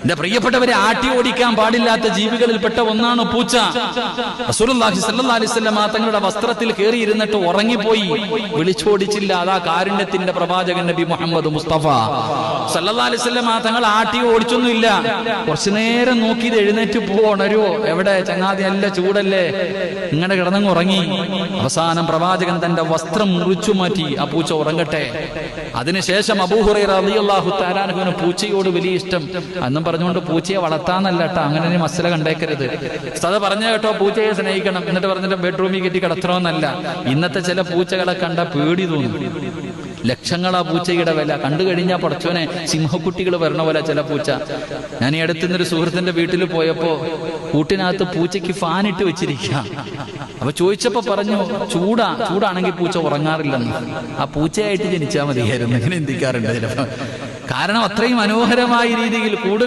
എന്റെ പ്രിയപ്പെട്ടവരെ, ആട്ടി ഓടിക്കാൻ പാടില്ലാത്ത ജീവികളിൽപ്പെട്ട ഒന്നാണ് പൂച്ച. റസൂലുള്ളാഹി സ്വല്ലല്ലാഹു അലൈഹി വസല്ലം തങ്ങളുടെ വസ്ത്രത്തിൽ കയറിയിരുന്നിട്ട് ഉറങ്ങിപ്പോയി, വിളിച്ചോടിച്ചില്ല. അതാ കാരുണ്യത്തിന്റെ പ്രവാചകൻ നബി മുഹമ്മദ് മുസ്തഫ സ്വല്ലല്ലാഹു അലൈഹി വസല്ലം തങ്ങൾ ആട്ടി ഓടിച്ചൊന്നുമില്ല. കുറച്ചു നേരം നോക്കിയത് എഴുന്നേറ്റ് ഉണരുവോ, എവിടെ ചങ്ങാതി, നല്ല ചൂടല്ലേ, ഇങ്ങനെ കിടന്നങ്ങ് ഉറങ്ങി. അവസാനം പ്രവാചകൻ തന്റെ വസ്ത്രം മുറിച്ചു മാറ്റി, ആ പൂച്ച ഉറങ്ങട്ടെ. അതിനുശേഷം അബൂ ഹുറൈറ റളിയല്ലാഹു തആല അൻഹുവിന് പൂച്ചയോട് വലിയ ഇഷ്ടം. അന്നും പറഞ്ഞുകൊണ്ട് പൂച്ചയെ വളർത്താന്നല്ല കേട്ടോ, അങ്ങനെ ഒരു മസല കണ്ടേക്കരുത്. ഉസ്താദ് പറഞ്ഞ കേട്ടോ, പൂച്ചയെ സ്നേഹിക്കണം എന്നിട്ട് പറഞ്ഞിട്ട് ബെഡ്റൂമിൽ കെട്ടി കിടത്തണമെന്നല്ല. ഇന്നത്തെ ചില പൂച്ചകളെ കണ്ട പേടി തോന്നും. ലക്ഷങ്ങളാ പൂച്ചയുടെ വില. കണ്ടു കഴിഞ്ഞാൽ പടച്ചോനെ സിംഹക്കുട്ടികൾ വരണ പോലെ ചില പൂച്ച. ഞാൻ ഈ അടുത്തുനിന്നൊരു സുഹൃത്തിന്റെ വീട്ടിൽ പോയപ്പോ കൂട്ടിനകത്ത് പൂച്ചയ്ക്ക് ഫാനിട്ട് വെച്ചിരിക്കുക. അപ്പൊ ചോദിച്ചപ്പോ പറഞ്ഞു, ചൂടാണെങ്കിൽ പൂച്ച ഉറങ്ങാറില്ലെന്ന്. ആ പൂച്ചയായിട്ട് ജനിച്ചാൽ മതിയായിരുന്നു. ഇങ്ങനെ ചിന്തിക്കാറുണ്ട് ചിലപ്പോ. കാരണം അത്രയും മനോഹരമായ രീതിയിൽ കൂട്